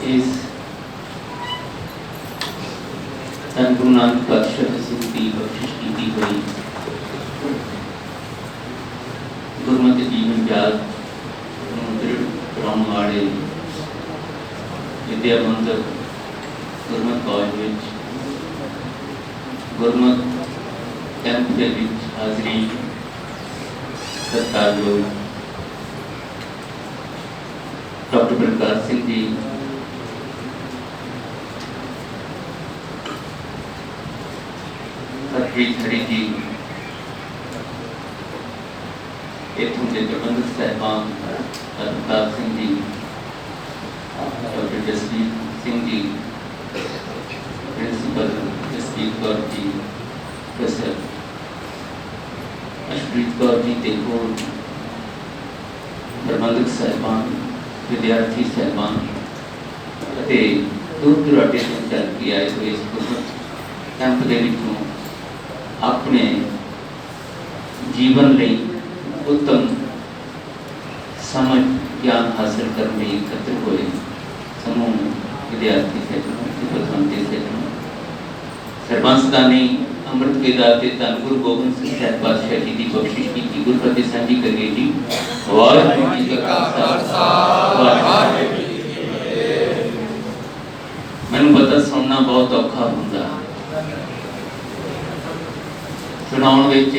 इस धन गुरु नानक पातशाह सिंह की बख्शिश की हुई गुरमति जीवन जात दृढ़ कराने वाले विद्या मंदिर गुरमत कॉलेज में गुरमत कैंप के हाजरी सत्कारयोग डॉक्टर प्रकाश सिंह जी, हरप्रीत हरी जी, इतों के प्रबंधक साहबान Pratap Singh ji, doctor Jasvir Singh ji, principal Jasvir Kaur ji, professor Ashpreet Kaur ji, देखो प्रबंधक साहबान, विद्यार्थी साहबान दूर दुराटे से चल के आए हुए इस गुरमत कैंप के अपने जीवन ਲਈ उत्तम समझ ज्ञान हासिल करने एकत्र हुए समूह विद्यार्थी सैकड़ों सरबंसदानी अमृत वेदा ते धन गुरु गोबिंद सिंह साहब पातशाह जी की बख्शिश की गुरफतह साझी करिए जी। वाहिगुरू जी का खालसा वाहिगुरू जी की फतेह। मैनूं पता सुनना बहुत औखा हुंदा, सुनाउण विच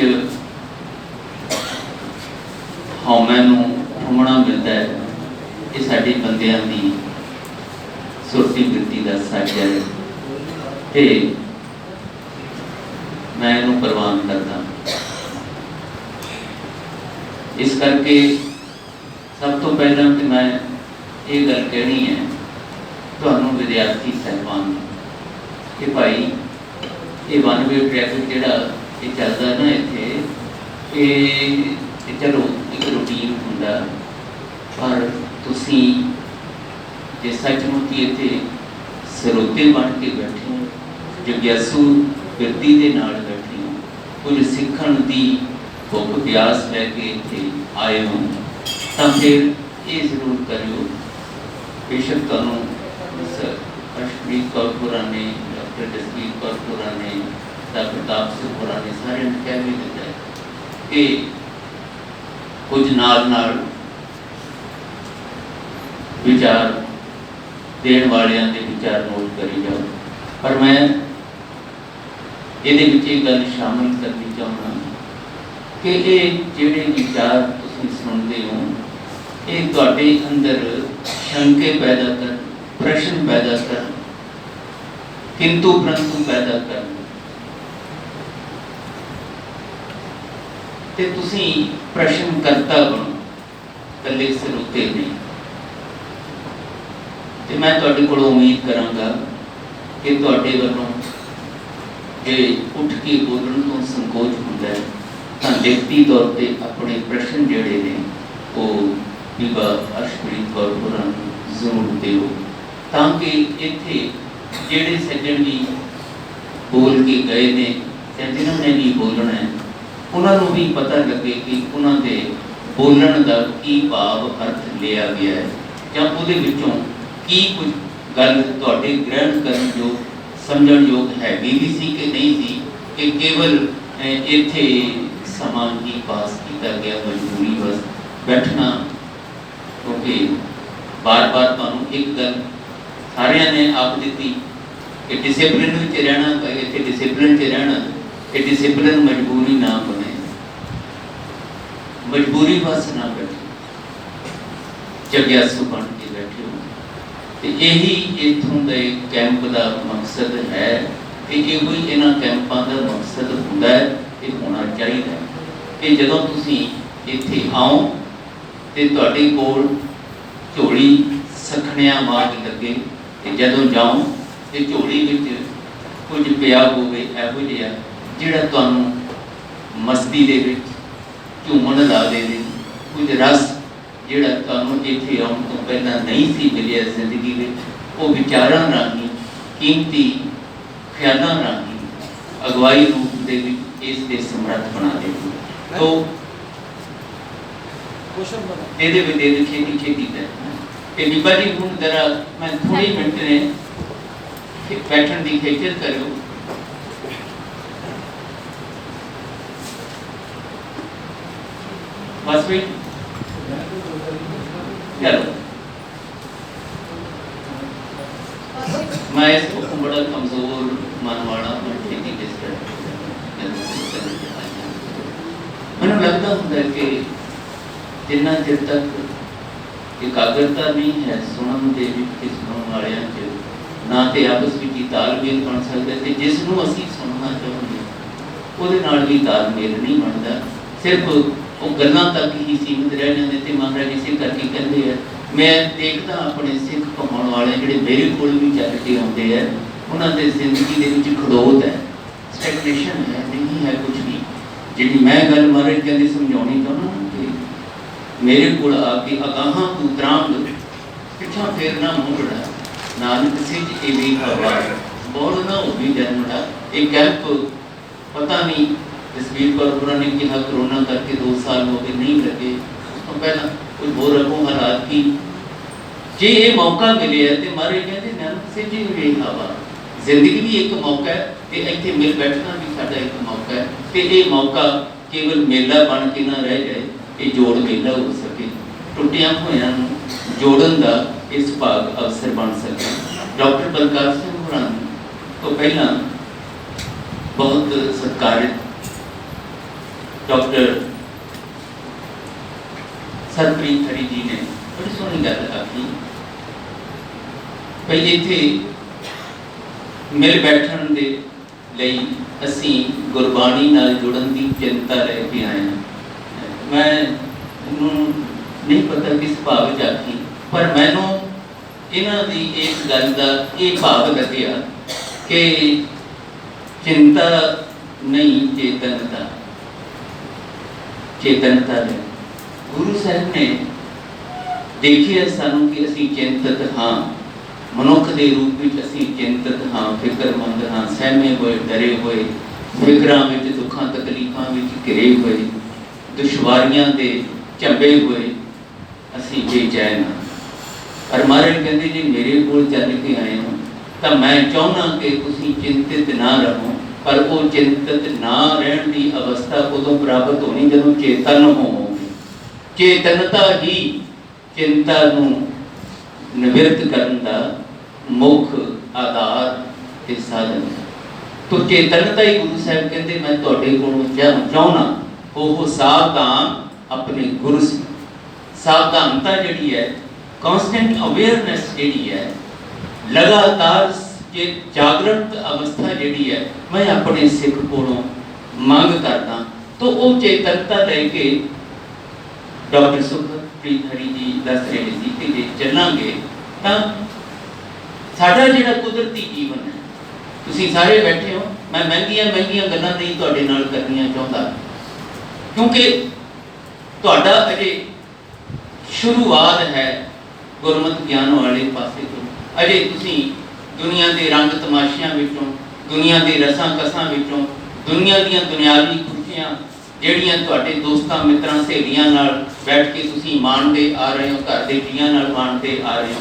हौमे नूं ठुमणा मिलदा है। ये साडे बंदियां दी सुरती वृत्ति दा सच है ते मैं इन्हूं प्रवान करदा। इस करके सब तो पहला तो मैं ये गल कहनी है तुहानूं विद्यार्थी साहबान कि भाई ये वन वे ट्रैफिक जिहड़ा ये चलदा ना इत्थे ये चलो एक रूटीन हुंदा, पर तुसीं जे सचमुच ही इत्थे सरोते बन के बैठे हो, जिज्ञासू वृत्ति के नाल बैठे हो, कुछ सीखण की भुख प्यास लैके इत्थे आए हो, तो फिर ये जरूर करियो। बेशक तुहानूं अशप्रीत कौर होरां ने, डॉक्टर जसवीर कौर होरां ने, प्रताप सिंह होरां ने सारे ने कह भी दिता है कि कुछ नाल नाल विचार देण वालियां दे विचार नोट करी जाओ, पर मैं ये गल शामिल करनी चाहना कि ये जिहड़े विचार तुसीं सुनते हो ये तुहाडे अंदर शंके पैदा कर, प्रश्न पैदा कर, किंतु परंतु पैदा कर, ते तुसीं प्रश्न करता बनो, कल्ले सरोते नहीं। ते मैं तुहाडे कोलों उम्मीद करांगा कि तुहाडे वल्लों जे उठ के बोलण तो संकोच होंदा है तो लिखती तौर पर अपने प्रश्न जिहड़े ने वो बीबा अशप्रीत कौर होरां जरूर दिओ, ताकि इत्थे जिहड़े सज्जण भी बोल के गए ने या जिन्होंने भी बोलना है उन्होंने भी पता लगे कि उन्होंने बोलण का की भाव अर्थ लिया गया है या उहदे विचों की कुछ गल तुहाडे ग्रहण करन जो समझण योग हैगी भी सी कि नहीं सी कि केवल इत्थे समान ही पास किया गया, मजबूरी बस बैठना, क्योंकि बार बार तुहानूं एक गल सारिਆਂ ने आप दी कि डिसिपलिन में रहना, इत्थे डिसिपलिन च रहना, कि डिसिपलिन मजबूरी ना बने, मजबूरी बस ना बैठे, जिज्ञासु बन के बैठे हो। यही इत्थों के कैंप का मकसद है कि कोई इन्हां कैंपों का मकसद होंदा है, ये होना चाहिए कि जदों तुसीं इत्थे आओ तो तुहाडे कोल झोली सखणियां वांग लगे, जदों जाओ तो झोली विच कुछ पिया होवे इहो जिहा जिहड़ा तुहानूं मस्ती दे विच झूमण ला देवे, कुछ रस जिहड़ा तुहानूं इत्थे आउण तो पहला नहीं सी मिलिया जिंदगी में, वो विचारां राही कीमती ख्यालां राही अगवाई रूप दे विच इस दे समर्थ बना देवे। तो ਇਹਦੇ ਵਿੱਚ ਦੇ ਛੇਤੀ ਛੇਤੀ ਕਰ ਤੇ ਬੀਬਾ ਜੀ ਹੁਣ ਜਰਾ ਮੈਂ ਥੋੜੀ ਮਿੰਟ ਨੇ बैठन की खिचर करो। बस भी चलो मैं इस बड़ा कमजोर मन वाला खेती मैंने लगता होंगे कि जिन्ना चिर तक एकाग्रता नहीं है सुनन दे विच सुनन वालियां च ना तो आपस में तालमेल बन सकता है जिसनों असी सुनना चाहते वो भी तालमेल नहीं बनता सिर्फ वो गल्लां तक ही सीमित रह जाते तो महाराज इसे करके कहते हैं मैं देखता अपने सिख घूमने वाले जोड़े मेरे को भी चल के आते हैं उन्होंने जिंदगी के खड़ोत है स्टैगनेशन है नहीं है कुछ भी जी मैं गल महाराज कहते समझानी चाहना कि मेरे को आके अगाहां तू त्रांग पिछा फेरना मुड़ना नानक सिंह एवी हवा बोल ना हो भी जन्मड़ा एक कैंप पता नहीं जसवीर कौर ने कहा कोरोना करके 2 साल हो गए नहीं लगे तो पहला कोई हो रखो हालात की जे ये मौका मिले है तो मारे कहते नानक सिंह जी एवी हवा जिंदगी भी एक मौका है ते इत्थे मिल बैठना भी साडा एक मौका है ते ये मौका केवल मेला बन के ना रह जाए ये जोड़ मेला हो सके टुटिया होया जोड़न का इस भाग अवसर बन सके। डॉक्टर बलकार सिंह होरां तो पहला बहुत सत्कारित डॉक्टर सरप्रीत हरी जी ने बड़ी सोहनी गल आखी भाई इत्थे मिल बैठन दे लई असी गुरबाणी नाल जुड़न की चिंता लेके आए हैं। मैं नहीं पता किस भाव च आखी पर मैनू इन्हां दी इस गल का ये भाव लग्या कि चिंता नहीं चेतनता चेतनता है। गुरु साहब ने देखिए सानू कि असी चिंतित हाँ मनुख के रूप में असी चिंतित हाँ फिक्रमंद हाँ सहमे हुए डरे हुए फिक्रां विच दुखां तकलीफां विच घिरे हुए दुश्वारियां दे झंबे हुए असी बेचैन हाँ। पर महाराज कहते जी मेरे को चल के आए हो तो मैं चाहना कि तुसी चिंतित ना रहो पर वो चिंतित ना रहने की अवस्था उदों प्राप्त होनी जदों चेतन होवोगे। चेतनता ही चिंता नूं निवृत्त करन दा मुख आधार ते साधन। तो चेतनता ही गुरु साहब कहते मैं तुहाडे कोलों चाहना वो सावधान अपने गुरु से सावधानता जिहड़ी है कॉन्स्टेंट अवेयरनेस जिहड़ी है लगातार जागृत अवस्था जिहड़ी है मैं अपने सिख कोलों मांग करदा तो वो चेतनता लेके डॉक्टर सुखप्रीत हरी जी दस रहे सी कि जे चलांगे तां साडा जिहड़ा कुदरती जीवन है तुसीं सारे बैठे हो मैं महंगियां महंगियां गल्लां नहीं तुहाडे नाल करनियां चाहुंदा क्योंकि तुहाडा अजे शुरुआत है गुरमत ज्ञान वाले पासे तो अजे तुसीं दुनिया के रंग तमाशियां विचों दुनिया के रसां कसां विचों दुनिया दीयां दुनियावी खुशियां ਜਿਹੜੀਆਂ ਤੁਹਾਡੇ ਦੋਸਤਾਂ ਮਿੱਤਰਾਂ ਸਹੇਲੀਆਂ ਨਾਲ ਬੈਠ ਕੇ ਤੁਸੀਂ ਮਾਣਦੇ ਆ ਰਹੇ ਹੋ ਘਰ ਦੇ ਜੀਆਂ ਨਾਲ ਮਾਣਦੇ ਆ ਰਹੇ ਹੋ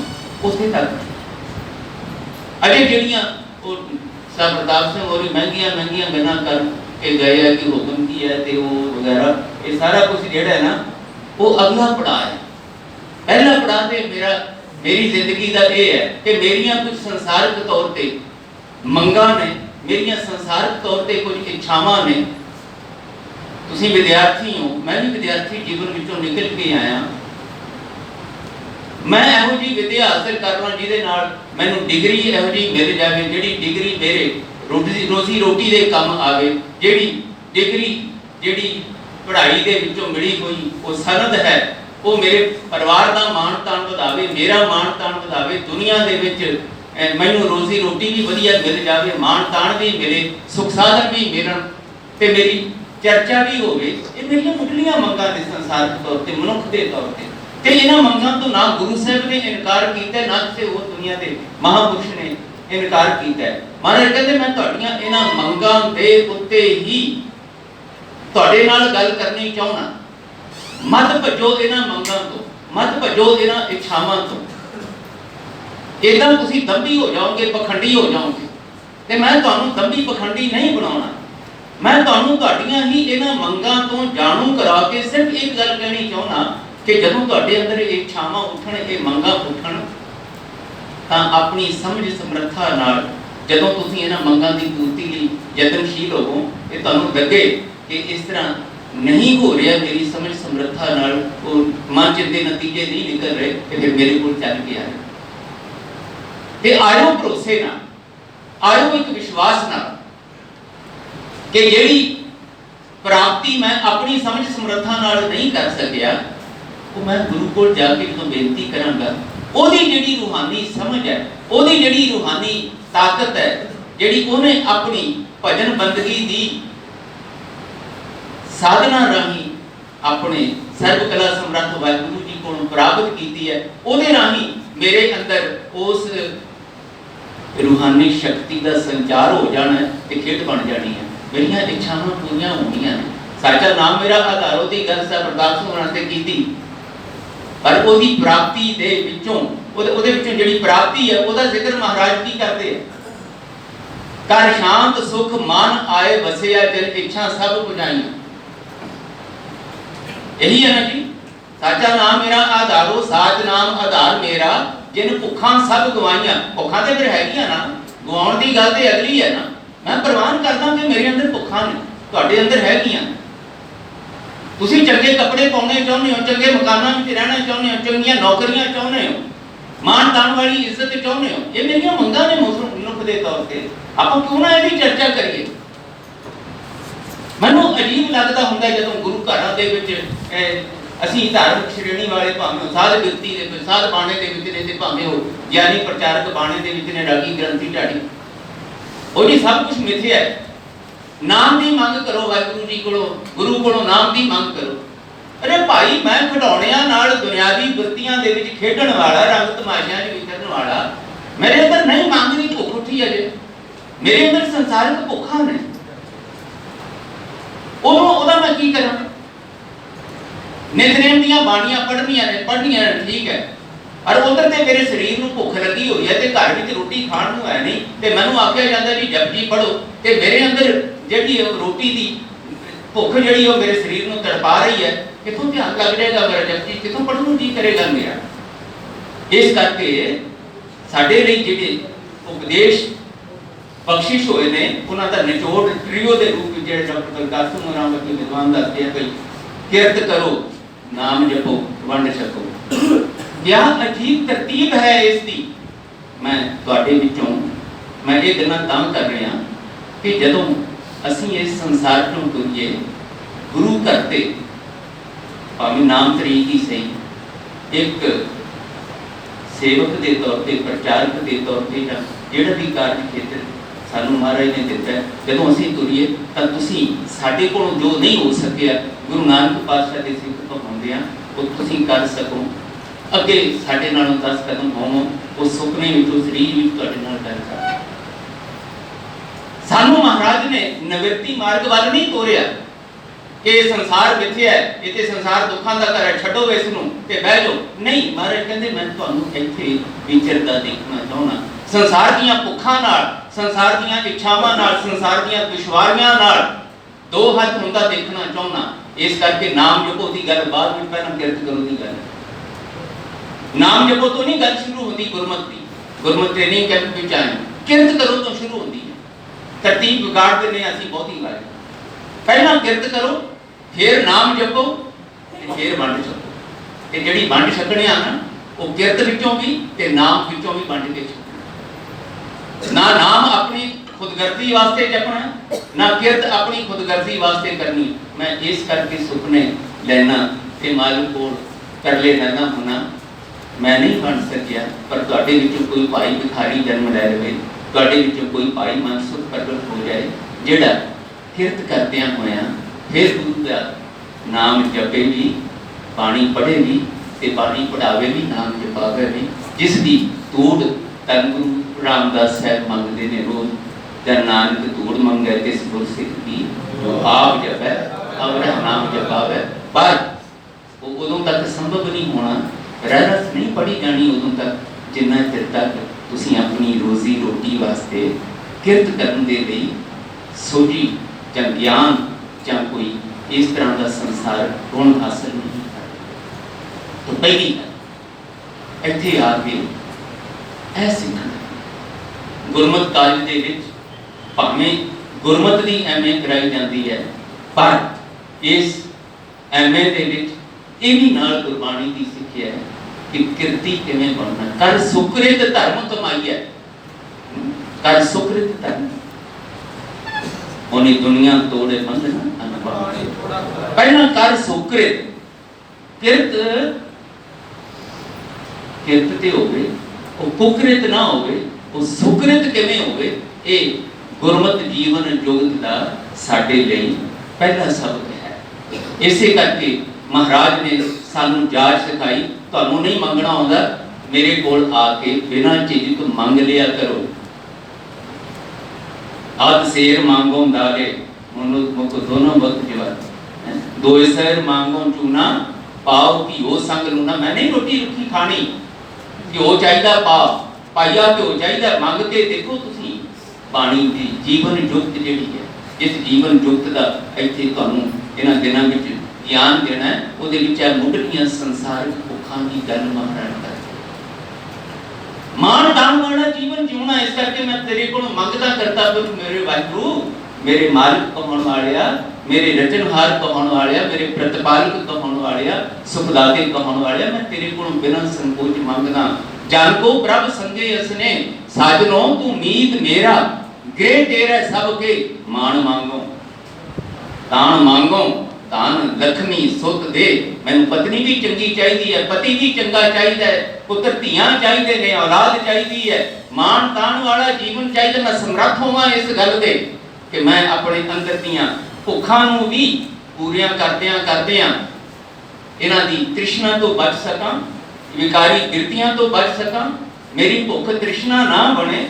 ਉਸੇ ਤੱਕ ਅਜੇ ਜਿਹੜੀਆਂ ਉਹ ਸਾਹਿਬ ਪ੍ਰਤਾਪ ਸਿੰਘ ਹੋਰੀ ਮਹਿੰਗੀਆਂ ਮਹਿੰਗੀਆਂ ਗੱਲਾਂ ਕਰ ਕੇ ਗਏ ਆ ਕਿ ਹੁਕਮ ਕੀ ਹੈ ਤੇ ਉਹ ਵਗੈਰਾ ਇਹ ਸਾਰਾ ਕੁਝ ਜਿਹੜਾ ਹੈ ਨਾ ਉਹ ਅਗਲਾ ਪੜਾਅ ਹੈ। ਪਹਿਲਾ ਪੜਾਅ ਤੇ मेरी जिंदगी का यह है कि मेरिया कुछ संसारिक तौर पर मंगा ने मेरिया संसारिक तौर पर कुछ इच्छावां ने। तुसीं विद्यार्थी हो मैं भी विद्यार्थी जीवन विचों निकल के आया मैं इहो जी विद्या हासिल करना जिहदे नाल मैनूं डिग्री इहो जी मिल जाए जिहड़ी डिग्री मेरे रोजी रोटी दे काम आवे जिहड़ी डिग्री जिहड़ी पढ़ाई दे विचों मिली हुई वो सनद है वो मेरे परिवार का मान तान वधावे मेरा मान तान वधावे दुनिया दे विच मैनूं रोजी रोटी भी वधिया मिल जाए मान तान भी मिले सुख साधन भी मिलन ते मेरी चर्चा भी होवे ये मेरियां मुढलियां मंगां ने संसारिक तौर पर मनुख के तौर पर ते इन्हां मंगां तो ना गुरु साहब ने इनकार कीता ना किसी होर दुनिया के महापुरुष ने इनकार कीता। महाराज कहते मैं तुहाडीआं इन्हां मंगां दे उत्ते ही तुहाडे नाल गल करनी चाहुंदा मत भजो इन्हां मंगां तो, मत भजो इन्हां इच्छावां तो। इदां तुसीं दंभी हो जाओगे, पखंडी हो जाओगे। ते मैं तुहानूं दंभी पखंडी नहीं बनाउणा। मैं तुहानूं तुहाडीआं ही इन्हां मंगां तो जाणू करा के सिर्फ एक गल कहनी चाहुंदा कि जदों तुहाडे अंदर ये इच्छावां उठण, ये मंगां उठण, तां अपनी समझ समर्था नाल जदों तुसीं इन्हां मंगां दी पूर्ति लई यतनशील होवो, ते तुहानूं लगे कि इस तरह नहीं हो रहा, मेरी समझ समर्था नाल वो मनचित दे नतीजे नहीं निकल रहे, ते फिर मेरे कोल चल के आए ते आयो भरोसे नाल, आयो एक विश्वास नाल कि जिहड़ी प्राप्ति मैं अपनी समझ समर्था नाल नहीं कर सकिया, वो मैं गुरु कोल जाके जदों बेनती करांगा, ओदी जिहड़ी रूहानी समझ है, ओदी जिहड़ी रूहानी ताकत है, जिहड़ी ओने अपनी भजन बंदगी दी साधना राही अपने सर्व कला समर्थ वाहिगुरु जी को प्राप्त की है, ओदे राही मेरे अंदर उस रूहानी शक्ति का संचार हो जाना है, खेड बन जानी है, मेरिया इच्छावां पूरियां होणियां ने। साचा नाम मेरा आधार ओदी गल सा प्रकाश होना ते कीती, पर ओदी प्राप्ति दे विचों ओदे विचों जिहड़ी प्राप्ति है, ओदा जिक्र महाराज की करते हैं। कर शांत सुख मन आए वसिया, जिन इच्छा सब बुझाइयां। यही है ना जी, साचा नाम मेरा आधारो, साच नाम आधार मेरा, जिन भुखां सब गवाइयां। भुखां ते फिर हैगियां ना, गवाउण दी गल ते अगली है ना। मैं प्रवान करदा कि मेरे अंदर भुखां ने, तुहाडे अंदर हैगियां। तुसीं चंगे कपड़े पाउणे चाहुंदे हो, चंगे मकानां विच रहना चाहुंदे हो, चंगीआं नौकरियां चाहुंदे हो, मान तान वाली इज्जत चाहुंदे हो, ये मेरियां मंगां ने मनुख दे तौर ते। आपां क्यों ना इहदी चर्चा करिए। मैनूं अजीब लगदा हुंदा जदों गुरु घरां दे विच ਅਸੀਂ ਧਾਰਮਿਕ ਸ਼੍ਰੇਣੀ ਵਾਲੇ ਭਾਵੇਂ ਸਾਧ ਵਿਅਕਤੀ ਦੇ ਸਾਧ ਬਾਣੇ ਦੇ ਵਿੱਚ ਨੇ, ਤੇ ਭਾਵੇਂ ਉਹ ਗਿਆਨੀ ਪ੍ਰਚਾਰਕ ਬਾਣੇ ਦੇ ਵਿੱਚ ਨੇ, ਰਾਗੀ ਗ੍ਰੰਥੀ ਢਾਡੀ, ਉਹ ਜੀ ਸਭ ਕੁਝ ਮਿਥਿਆ ਹੈ। ਨਾਮ ਦੀ ਮੰਗ ਕਰੋ ਵਾਹਿਗੁਰੂ ਜੀ ਕੋਲੋਂ, ਗੁਰੂ ਕੋਲੋਂ ਨਾਮ ਦੀ ਮੰਗ ਕਰੋ। ਅਰੇ ਭਾਈ, ਮੈਂ ਖਿਡੌਣਿਆਂ ਨਾਲ ਦੁਨਿਆਵੀ ਵਰਤੀਆਂ ਦੇ ਵਿੱਚ ਖੇਡਣ ਵਾਲਾ, ਰੰਗ ਤਮਾਸ਼ਿਆਂ 'ਚ ਵਿਚਰਨ ਵਾਲਾ, ਮੇਰੇ ਅੰਦਰ ਨਹੀਂ ਮੰਗ ਦੀ ਭੁੱਖ ਉੱਠੀ ਅਜੇ, ਮੇਰੇ ਅੰਦਰ ਸੰਸਾਰਿਕ ਭੁੱਖਾਂ ਨੇ। ਉਹਦਾ मैं की करा? नितनेम ਦੀਆਂ ਬਾਣੀਆਂ ਪੜ੍ਹਨੀਆਂ ਨੇ ठीक है, और उधर ते मेरे शरीर ਨੂੰ ਭੁੱਖ ਲੱਗੀ ਹੋਈ ਹੈ, ਤੇ ਘਰ ਵਿੱਚ ਰੋਟੀ ਖਾਣ ਨੂੰ ਹੈ ਨਹੀਂ, ਤੇ ਮੈਨੂੰ ਆਖਿਆ ਜਾਂਦਾ ਜੀ ਜਪਜੀ ਪੜੋ, ਤੇ ਮੇਰੇ ਅੰਦਰ ਜਿਹੜੀ ਰੋਟੀ ਦੀ ਭੁੱਖ ਜਿਹੜੀ ਉਹ ਮੇਰੇ ਸਰੀਰ ਨੂੰ ਤੜਪਾ ਰਹੀ ਹੈ, ਕਿੱਥੋਂ ਧਿਆਨ ਲੱਗ ਜਾਏਗਾ ਮੇਰਾ ਜਪਜੀ, ਕਿੱਥੋਂ ਪੜਨ ਨੂੰ ਜੀ ਕਰੇਗਾ ਮੇਰਾ। ਇਸ ਕਰਕੇ ਸਾਡੇ ਲਈ ਜਿਹੜੇ ਉਪਦੇਸ਼ ਬਖਸ਼ਿਸ਼ ਹੋਏ ਨੇ, ਉਹਨਾਂ ਦਾ ਨਿਚੋੜ ਟ੍ਰੀਓ ਦੇ ਰੂਪ ਵਿੱਚ ਜਿਹੜਾ ਡਾਕਟਰ ਕਾਸਮ ਰਾਮਵਤੀ ਵਿਦਵਾਨ ਦੱਸਦੇ ਆ, ਭਈ किरत करो, नाम जपो, वंड छको। क्या अजीब तरतीब है इसकी। मैं तुहाडे विचों मैं ये गल्लां तां कर रहा कि जदों असीं इस संसार चों तुरीए, गुरु घर ते भावें नाम तरीक ही सही, एक सेवक के तौर पर, प्रचारक के तौर पर, जिहड़ा भी कार्य खेत्र सानू महाराज ने दिता है, जदों असीं तुरीए तां तुसीं साडे कोलों जो नहीं हो सकिया, गुरु नानक पातशाह दे सिख तो होंदे आ, वो तुसीं कर सको, अगे साडे नालों 10 कदम होवो, उस सुपने विचों शरीर विच तुहाडे नाल गल कर। सानू महाराज ने निवृत्ति मार्ग वाल नहीं तोरिया कि संसार मिथ्या है, इते संसार दुखां दा घर है, छड्डो इस नूं ते बह जाओ। नहीं, महाराज कहंदे मैं तुहानू इत्थे विचरदा देखना चाहुंदा, संसार दीआं भुखां नाल, संसार दीआं इच्छावां नाल, संसार दीआं दुश्वारियां नाल दो हाथ हुंदा देखना चाहुंदा। इस करके नाम जपो दी गल बाद में, पहला किरत करो दी गल। नाम जपो तो नहीं गल शुरू होती गुरमत की, गुरमत ट्रेनिंग कैंप विच आए, किरत करो तो शुरू होती है। तरतीब बिगाड़ देने असीं बहुती वार, पहला किरत करो, फिर नाम जपो, फिर वंड छको। ते जिहड़ी वंड छकणे आ ना, वो किरत विचों भी ते नाम विचों भी वंड के छकणे। ना नाम अपनी खुदगर्जी वास्ते जपना, ना किरत अपनी खुदगर्जी वास्ते करनी। मैं इस करके सुपने लेना ते मालूम को कर लेना ना होना, मैं नहीं बन सकिया, पर तुहाडे विचों कोई भाई भिखारी जन्म ले लवे, तुहाडे विचों कोई भाई मनसुख प्रगट हो जाए, जिहड़ा किरत करदियां होया फिर गुरु दा नाम जपे भी, बाणी पढ़े भी, ते बाणी पढ़ावे भी, नाम जपावे भी, जिस दी तोड़ धन गुरु रामदास साहब मंगदे ने रोज। जन नानक तोड़ मंगे तिस गुर सिख की, जो आप जपै अवर नाम जपावे। पर तक संभव नहीं होना। रहरस नहीं पढ़ी जानी उदों तक जिन्ना चिर तक तुसीं अपनी रोजी रोटी वास्ते किरत करन दे लई सोझी जां ज्ञान जां कोई इस तरह का संसार गुण हासिल नहीं करते। तो पहली गल इत्थे आके ऐ सीखना गुरमत काज दे विच भावें गुरमत की एमए कराई जाती है, पर इस एमए दे विच ये भी नाल गुरबाणी की सिक्ख्या है कि किरती किवें बनना। कर सुकृत धर्म कमाईए, कर सुकृत धर्म उन्हें दुनिया तोड़े बंधना अनुभव। पहला कर सुकृत, किरत किरत ते होवे, वो कुकृत ना होवे, वो सुकृत किवें होवे, ये गुरमत जीवन जुगत का साडे लई पहला सबक है। इसे करके महाराज ने सानू जाच सिखाई, तुहानू नहीं मंगना आउंदा मेरे कोल आके बिना झिझक मंग लिया करो। अध शेर मांगो दाले मुको दोनों वक्त जवाब, दो शेर मांगो चूना पाओ कि हो संग लूना। मैं नहीं रोटी रुखी खानी कि हो चाहिए पाओ पाइया कि हो चाहिए मंग के देखो तुसी पानी की जीवन जुगत जिहड़ी है, जिस जीवन जुगत का इत्थे तुहानू इन्हां दिनां विच ज्ञान देना है, उहदे विच मुढ़लियां संसारिक भुखां की गल महाराज करदे। मान दान वाला जीवन जीवना, इस करके मैं तेरे कोलों मंगदा करता पर मेरे वाहिगुरू, मेरे मालिक कहाउण वालिया, मेरे रचनहार कहाउण वालिया, मेरे प्रतिपालक कहाउण वालिया, सुखदाते कहाउण वालिया, मैं तेरे कोलों बिना संकोच मंगदा। जन को प्रभ संगे असने साजनो तू मीत मेरा, गृह तेरा सबके मान मांगो। तान मांगो तान लक्ष्मी सुत दे, मैनू पत्नी भी चंगी चाहिए है, पति भी चंगा चाहिए है, पुत्र धियां चाहिए ने, औलाद चाहिए है, मान तान वाला जीवन चाहिए। मैं समर्थ होवां इस गल दे कि मैं अपने अंदर दीयां भुखां नू भी पूरियां करदियां इन्हां दी तृष्णा तो बच सकां, विकारी गिरतियां तो बच सकां, मेरी भुख तृष्णा ना बने,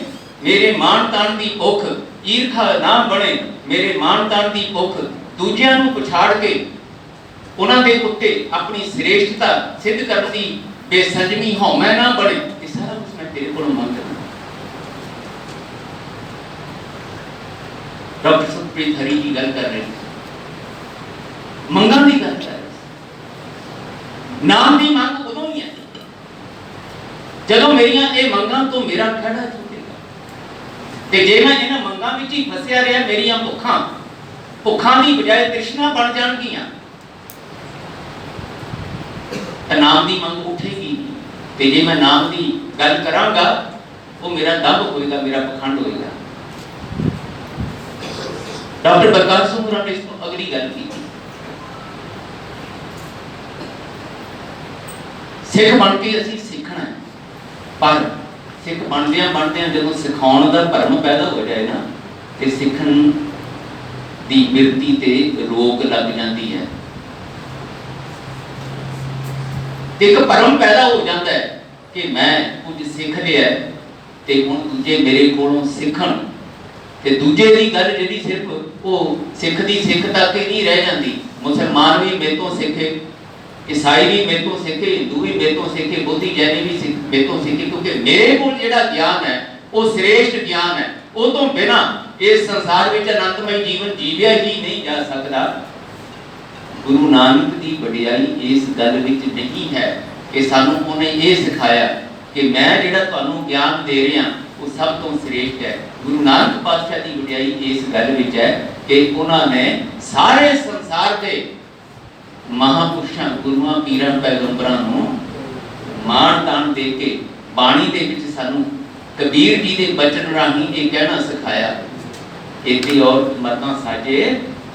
मेरे मान तान दी भुख ईर्खा ना बने, मेरे मान तान दी भुख दूजियां नू पछाड़ के उन्हां दे उत्ते अपनी श्रेष्ठता सिद्ध करन दी बेसंजमी हौमै ना बने। ये सारा कुछ मैं तेरे कोलों मंगदा। डॉक्टर सुखप्रीत हरी जी गल कर रहे मंगां दी गल कर रहे। नाम दी मंग उदों ही है जदों मेरियां ये मंगां तो मेरा खड़ा छूटेगा, ते जे मैं इन्हां मंगां विच ही फसिया रहा, मेरियां भुखां दी बजाय तृष्णा बन जाणगियां, तां नाम दी मंग उठेगी। ते जे मैं नाम दी गल करांगा वो मेरा दब होएगा, मेरा पखंड होएगा। डॉक्टर बलकार सिंह ने इस अगली गल की, सिख बन के असीं सीखना है, पर सिख बनदियां जदों सिखाउण दा भरम पैदा हो जाए ना, ते सिखण दी बिरती ते रोक लग जाती है। एक भरम पैदा हो जाता है कि मैं कुछ सीख लिया ते हुण दूजे मेरे कोलों सीखण, ते दूजे दी गल जिहड़ी सिर्फ वो सिख दी सिख तक ही नहीं रह जाती। मुसलमान भी मेरे तो सीखे, ईसाई भी मेरे तो सीखे, हिंदू भी मेरे तो सीखे, बौद्धी जैनी भी मेरे तो सीखे, क्योंकि मेरे को जिहड़ा ज्ञान है वो श्रेष्ठ ज्ञान है। वो तो बिना इस संसार में आनंदमय जीवन जीविया ही नहीं जा सकता। गुरु नानक की वडियाई इस गल विच नहीं है कि सानू उन्हें ये सिखाया कि मैं जिहड़ा तुहानू ज्ञान दे रहा वो सब तो श्रेष्ठ है। गुरु नानक पातशाह की वडियाई इस गल विच है कि उन्होंने सारे संसार के महापुरुषों गुरुआं पीरां पैगंबरां नूं मान तान दे के बाणी दे विच सानू कबीर जी के बचन राही ये कहना सिखाया, इति और मतां साजे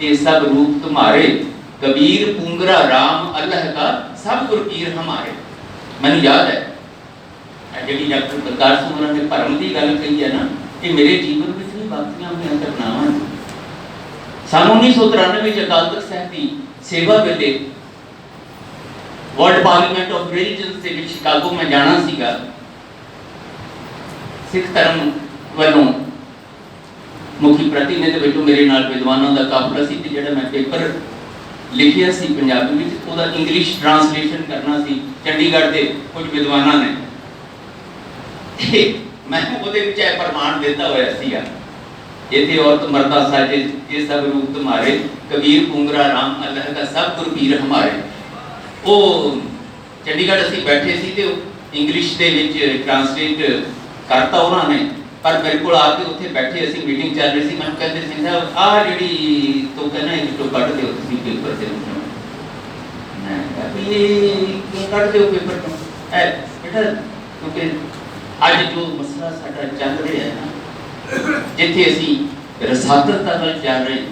ये सब रूप तुम्हारे, कबीर पूंगरा राम अल्लाह का सब गुर पीर हमारे। मैनूं याद है जी डॉक्टर बलकार सिंह ने भरम की गल कही है ना, कि मेरे जीवन में भी वाकईआं हुई घटनावां। सन 1993 अकाल तख्त साहिब की सेवा वेले वर्ल्ड पार्लीमेंट ऑफ रिलीजन्स के शिकागो में जाना सीगा। सिख धर्म वालों मुखी प्रतिनिधि विचों मेरे नाल विद्वानों का काफला सी, जिहड़ा मैं पेपर लिखिया सी पंजाबी में, ਉਹਦਾ इंग्लिश ट्रांसलेशन करना सी चंडीगढ़ के कुछ विद्वानों ने। मैं ਉਹਦੇ ਵਿੱਚ ਇਹ प्रमाण देता होया ਸੀਗਾ, इथे औरत मर्दा साजे ये सब रूप तुम्हारे, कबीर पुंगरा राम अल्लाह का सब गुरपीर हमारे। वो चंडीगढ़ असी बैठे सी ते इंग्लिश दे विच ट्रांसलेट करता उन्होंने, पर मेरे को आके उत्थे बैठे असी मीटिंग चल रही सी, मैं कहते सिंह साहब आ जिहड़ी तो कहना है तो कट दिओ तुसीं पेपर ते। मैं कहा भी क्यों कट दिओ पेपर तो है बेटा, क्योंकि अज जो मसला साडा चल रहा है ना, जिथे असी रसालत वाल जा रहे हैं,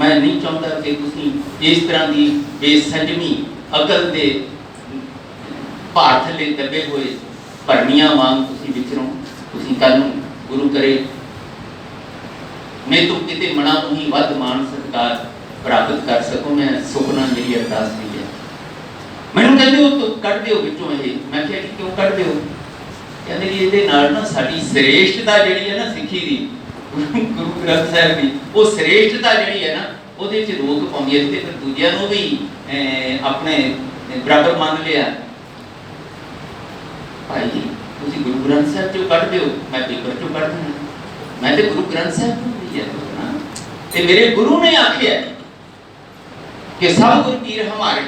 मैं नहीं चाहता कि तुसीं इस तरह की बेसंजमी अकल दे भार थले दबे हुए भरनियां वांग तुसीं विचरों। तुसीं कल नूं गुरु करे मैं तो किते मना तो ही वध मान सत्कार प्राप्त कर सकूं, मैं सुखना मेरी अरदास नहीं है। मैनूं कहंदे हो तो कट दिओ विचों ये। मैं कहा कि क्यों कट दिओ? कहते जी ये ना साड़ी श्रेष्ठता जी है ना सिक्खी की, गुरु ग्रंथ साहब की वो श्रेष्ठता जी है ना वो रोक पाँगी है, फिर दूजिया भी अपने बराबर मान लिया। भाई तुम गुरु ग्रंथ साहब चो कट दो, मैं पेपर चो कट देना, मैं तो गुरु ग्रंथ साहब को लिया ना। ते मेरे गुरु ने आखिया कि सब गुरु पीर हमारे।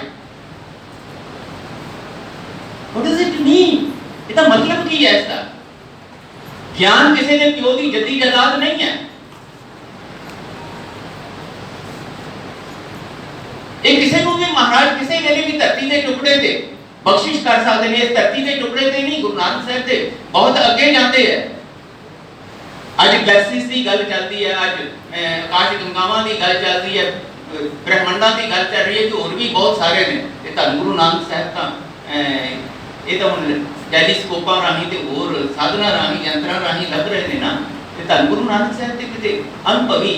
What does it mean? इसका मतलब की है? इसका ज्ञान किसी ने प्यो की जद्दी जायदाद नहीं है। एक किसी को भी महाराज किसी वेले भी धरती के टुकड़े से बख्शिश कर सकते हैं। इस धरती के टुकड़े से नहीं, गुरु नानक साहब से बहुत अगे जाते हैं। अज गैलेक्सीज की गल चलती है, अज आकाश गंगावां की गल चलती है, ब्रह्मंडा की गल चल रही है, तो और भी बहुत सारे ने। गुरु नानक साहब का ये तो हम टैलीस्कोपां राही ते होर साधना राही यंत्रां राही लभ रहे हैं ना। ते धन गुरु नानक साहब ते किते अनुभवी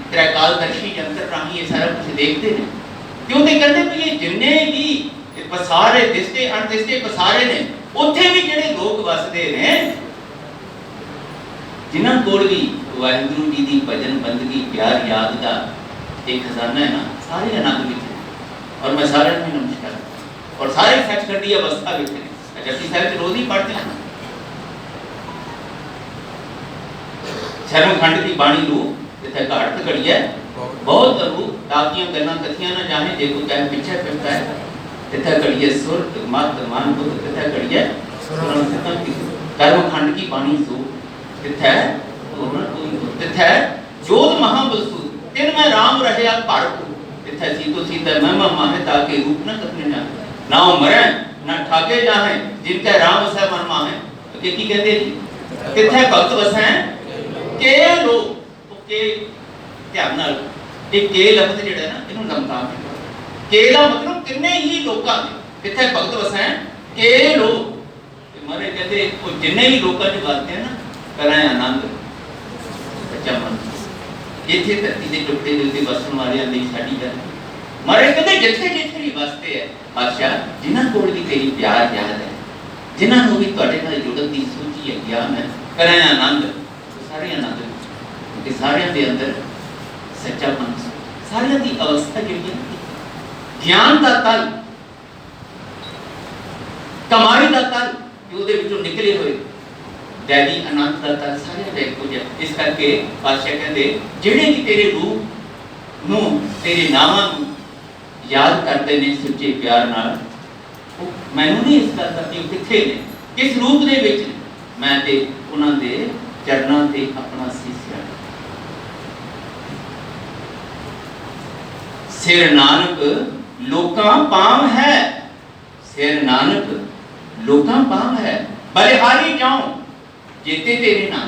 त्रैकालदर्शी यंत्र राही ये सारा कुछ देखते हैं। क्यों ते कहते भी ये जिन्ने भी पसारे दिसते अणदिसते पसारे ने, उत्थे भी जिहड़े लोग वसदे ने, जिन्हां कोल भी वाहिगुरू जी दी भजन बंदगी प्यार याद दा एक खजाना है ना, सारे आनंद विच। और मैं सारे नूं नमस्कार और सारे सचखंड की अवस्था विच ने। जपजी साहिब रोज ही पढ़ते हैं। शर्मखंड की बाणी रूप इत्थे घाट घड़ी है बहुत रूप, ताकियां गल्लां कथियां ना जाने, जे कोई कहे पीछे फिरता है। इत्थे घड़ी है सुर मत मान बुद्ध, इत्थे घड़ी है कर्मखंड की बाणी सूप, इत्थे इत्थे जोत महाबसु तिन में राम रहया भरपूर। इत्थे सीतो सीता महिमा माहे ताके रूप न कथने ना, ना मरे ना ठाके जाए जिनका राम वसै मन माहे। की कहते जी किथे भगत वसै के लो के ध्यान नाल एक के लफ्ज जेड़ा ना इनु लमकाम के दा मतलब किन्ने ही लोकां दे किथे भगत वसै के लो मारे कहते वो जिन्ने भी लोकां च वसदे हैं ना कराए आनंद सच्चा मन। इत्थे धरती दे टुकड़े दे उत्ते वसण वालियां दी साडी गल मारे कहते जिथे जिथे भी वसते है बादशाह, जिन्हां कोल भी तेरी प्यार याद है, जिन्हां नूं भी तुहाडे नाल जुड़न दी सोची है ज्ञान है, कराए आनंद सारे आनंद कि सारियां दे अंदर सच्चा मन, सारियां दी अवस्था जिहड़ी ज्ञान दा तल कमाई दा तल कि ਉਹਦੇ ਵਿੱਚੋਂ ਨਿਕਲੇ ਹੋਏ दैवी आनंद दा तल सारे दे कुछ। इस करके बादशाह कहंदे ਜਿਹੜੇ ਵੀ तेरे रूप ਨੂੰ तेरे नामां ਨੂੰ याद करते ने सच्चे प्यार नाल, मैनू नहीं इस गल का कि किथे ने किस रूप दे विच ने, मैं ते उन्हां दे चरणां ते अपना सीस रख। सिर नानक लोकां पाम है, सिर नानक लोकां पाम है, बलिहारी जाऊं जेते तेरे नाम।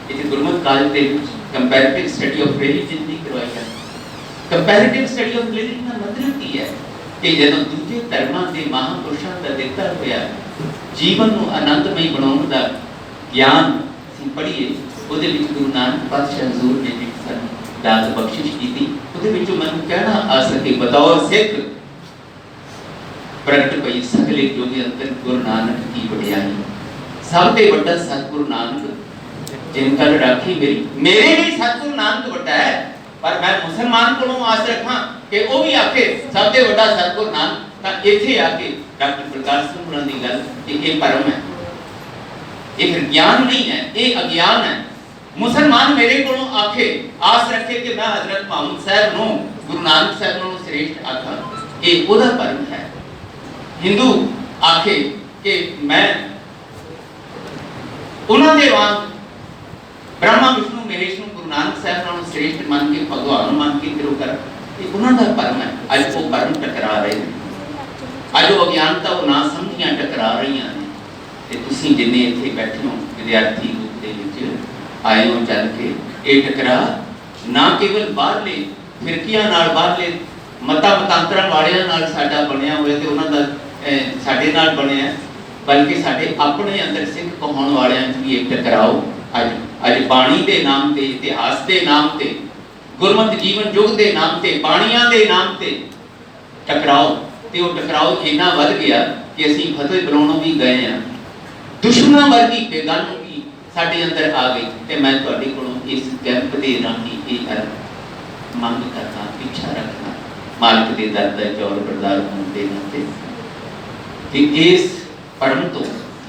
इथे गुरमत कॉलेज दे विच कंपैरेटिव स्टडी ऑफ रिलीजन दी करवाई जाती। कंपैरेटिव स्टडी ऑफ रिलीजन का मतलब की है कि जदों दूजे धर्मां दे महापुरुषां दा दिता होया जीवन ਨੂੰ आनंदमय ਬਣਾਉਣ ਦਾ ਗਿਆਨ ਅਸੀਂ ਪੜ੍ਹੀਏ, ਉਹਦੇ ਵਿੱਚ ਗੁਰੂ ਨਾਨਕ ਪਾਤਸ਼ਾਹ ਹਜ਼ੂਰ ਨੇ ਜਿਹੜੀ ਸਾਨੂੰ ਦਾਤ ਬਖਸ਼ਿਸ਼ ਕੀਤੀ, ਉਹਦੇ ਵਿੱਚੋਂ ਮੈਨੂੰ ਕਹਿਣਾ ਆ ਸਕੇ ਬਤੌਰ ਸਿੱਖ ਪ੍ਰਗਟ ਪਈ ਸਗਲੇ ਜੋਗੇ ਅੰਤਰ ਗੁਰੂ ਨਾਨਕ ਦੀ ਵਡਿਆਈ। ਸਭ ਤੋਂ ਵੱਡਾ ਸਤਿਗੁਰੂ ਨਾਨਕ जिनका राखी मेरी मेरे लिए सतगुरु नानक बड़ा है। पर मैं मुसलमान को आस रखा कि वो भी आके सब से बड़ा सतगुरु नानक तां इत्थे आके डॉक्टर प्रकाश सिंह होरां दी गल कि ये भरम है, ये फिर ज्ञान नहीं है, ये अज्ञान है। मुसलमान मेरे को आखे आस रखे कि मैं हजरत मुहम्मद साहब नो गुरु नानक साहब नो श्रेष्ठ आखा, ये ओदा भरम है। हिंदू आखे कि मैं उन्होंने वांग ब्रह्मा विष्णु महेश गुरु नानक साहब नालों श्रेष्ठ मान के भगवान मान के करो कर, ये उन्होंने भरम है। अज वो भरम टकरा रहे हैं, अज वो अज्ञानता वो ना समझियां टकरा रही हैं। ते तुसीं जिन्ने इत्थे बैठे हो विद्यार्थी रूप दे विच आए हो चल के, ये टकरा ना केवल बाहरले फिरकियां नाल बाहरले मता मतांतरां वालियां नाल साडा बनिया होया ते उन्हां दा साडे नाल बनिया, बल्कि साडे अपने अंदर सिख कहाउण वालियां च भी एक टकराओ अज अज बाणी दे नाम ते इतिहास दे नाम ते गुरमत जीवन युग दे नाम ते बाणियां दे नाम ते टकराओ, ते वो टकराओ इन्ना वध गया कि असीं फतह बनाउणों भी गए हैं, दुश्मनां वर्गी बेगानी भी साडे अंदर आ गई। ते मैं तुहाडे कोलों इस कैंप दे राही इह मंग करना पिछा रखना मालिक दे दर दा चौर बरदार होण दे नाते कि इस पढ़न तो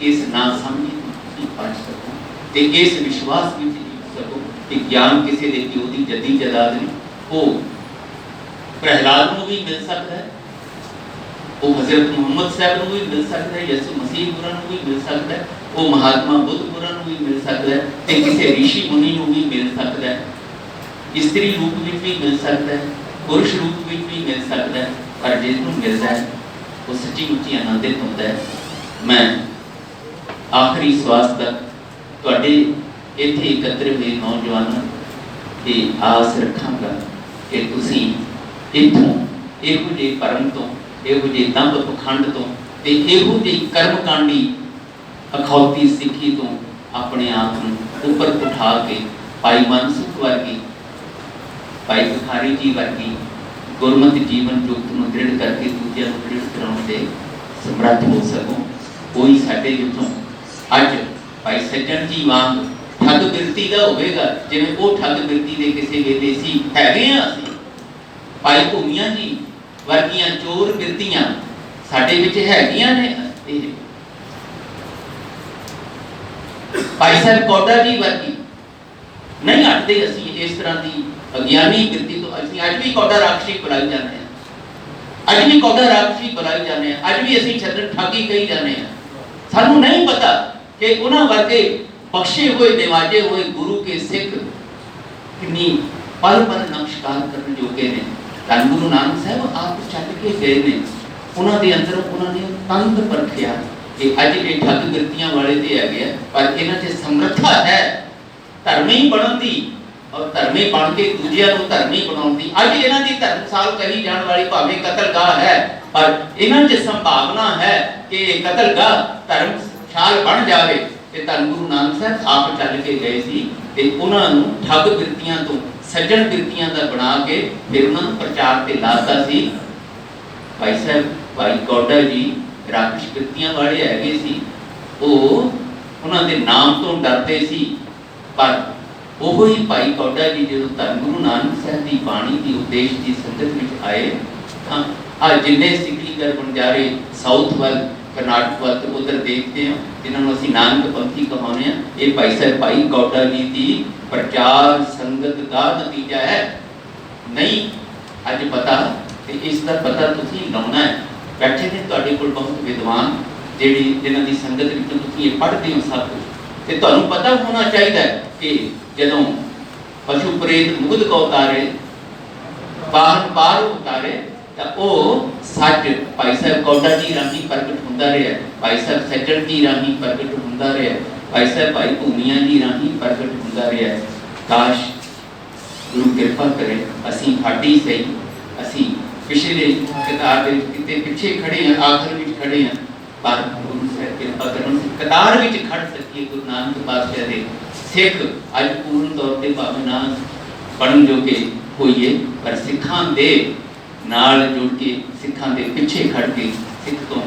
इस ना समझी तो बच सको ते इस विश्वास विच जी सको कि ज्ञान किसी दे पिओ दी जद्दी जदाद नहीं, वो प्रहलाद नूं भी मिल सकता है, वो हजरत मुहम्मद साहब नूं भी मिल सकता है, यसु मसीह गुरां नूं भी मिल सकता है, वो महात्मा बुद्ध गुरां नूं भी मिल सकता है, ते किसी ऋषि मुनि नूं भी मिल सकता है, स्त्री रूप में भी मिल सकता है, पुरुष रूप में भी मिल सकता है, पर जिसनूं मिलता है वो सच्ची मुच्ची आनंदित होता है। मैं आखिरी श्वास तक तुहाडे इत्थे एकत्र हुए नौजवानों की आस रखांगा कि तुसीं इत्थों इहो जिहे भरम तो इहो जिहे दंभ पखंड तो ते इहो जिही कर्मकांडी अखौती सिੱਖੀ तो अपने आप को ऊपर उठा के भाई मनसुख वर्गी भाई बुखारी जी वर्गी गुरमत जीवन युक्त में दृढ़ करके दूसरों को दृढ़ कराने के समर्थ हो सको। कोई साडे विचों अज भाई सज्जन जी वांग ठग बिरती का होवेगा जिवें वो ठग बिरती दे किसी वेले सी हैगे आ असीं, भाई भूमिया जी वर्गियां चोर बिरतियां साडे विच हैगियां ने, भाई साहब कौडा जी वर्गी नहीं हटते असीं इस तरह की अज्ञानी बिरती तो। असीं अज भी कौडा राक्षसी बुलाई जाने हैं, अज भी कौडा राक्षसी बुलाई जाने हैं, अज भी असीं छड्डण ठगी कही जाने हैं। सानू नहीं पता कि उन्हां वर्गे बख्शे हुए निवाजे हुए गुरु के सिख कितनी पल पल नमस्कार करने जोगे ने। धन गुरु नानक साहब आप चल के गए ने, उन्होंने अंदर उन्होंने तंद परखिया कि अज ये ठग बिरतियां वाले ते है गया, पर इन्हां च समर्था है धर्मी बनन दी और धर्मी बन के दूजियां नूं धर्मी बनाउण दी। अज इन्हां दी धर्मसाल कही जाण वाली भावें कतलगाह है, पर इन्हां च संभावना है कि कतलगाह धर्मशाल बन जावे। ते धन गुरु नानक साहब आप चल के गए सी ते उन्हां नूं ठग बिरतियां तो सज्जन बिरतियां दा बना के फिर उन्हां नूं प्रचार ते लाता सी। भाई साहब भाई कौडा जी राक्षस बिरतियां वाले हैगे सी, वो उन्हां दे नाम तो डरते सी, पर ओहो ही भाई कौडा जी जो धन गुरु नानक साहब की बाणी की उपदेश की संगत में आए तां आ जिन्ने सिखलीगर बंजारे साउथ वाल कर्नाटक वाल तो उधर देखते हैं जिन्होंने असीं नानक पंथी कहाने हैं, ये भाई साहब भाई कौडा जी की प्रचार संगत का नतीजा है। नहीं अज पता ते इसका पता तुसीं लाउणा है। बैठे ने तुहाडे कोल बहुत विद्वान जिहड़ी जिन्हां दी संगत विचों तुसीं ये पढ़दे हो सब कुछ, ते तुहानूं पता होना चाहिए कि जदों पशु प्रेत मुगध को उतारे बाहर पार उतारे तो वो सच भाई साहब कौडा जी राही प्रगट होंदा रहा, भाई साहब सज्जन जी राही प्रगट होंदा रहा, भाई साहब भाई भूमिया जी राही प्रगट होंदा रहा। काश गुरु कृपा करे असीं फाटी सही असीं पिछले कतार दे किते पिछे खड़े हैं, आखिर विच खड़े हैं, पर गुरु साहब कृपा करन कतार विच खड़ सकीए। गुरु नानक पातशाह दे सिख अज पूर्ण तौर पर भावें ना पढ़न जोगे होइए, पर सिखां दे नाल जुड़ के सिखां दे पिछे खड़ के सिख तो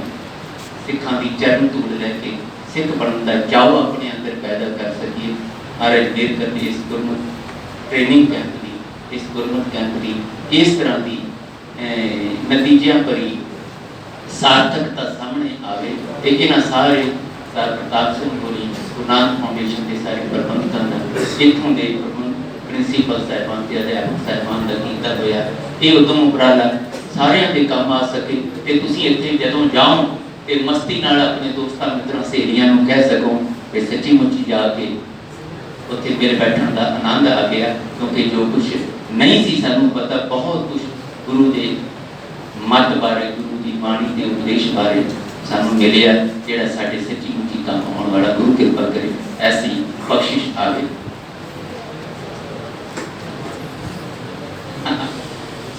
सिखां दी चरण धूल लैके सिख बनने का चाव अपने अंदर पैदा कर सकिए। महाराज मेहर करके इस गुरमुख ट्रेनिंग कैंप की इस गुरमत कैंप की इस तरह की नतीजियां भरी सार्थकता सामने आवे। एक इन्हां सारे सर प्रताप सिंह होरी गुरु नानक फाउंडेशन के सारे प्रबंधकों का इत्थों के प्रिंसीपल साहिबान के अध्यापक साहिबान का कीता होया ये उद्यम उपराला सारिਆਂ ਦੇ ਕੰਮ आ सके ਤੇ ਤੁਸੀਂ ਇੱਥੇ ਜਦੋਂ ਜਾਓ ਤੇ मस्ती नाल अपने दोस्तों मित्रों सहेलियां ਨੂੰ कह सको कि सच्ची मुच्ची जाके उत्थे मेरे बैठने का आनंद आ गया, क्योंकि जो कुछ नहीं सी सानू पता बहुत कुछ गुरु के मत बारे गुरु की बाणी के उपदेश बारे सानू मिलिया, जिहड़ा साडे सच्ची मुच्ची काम आने वाला गुरु कृपा करे ऐसी बख्शिश आवे।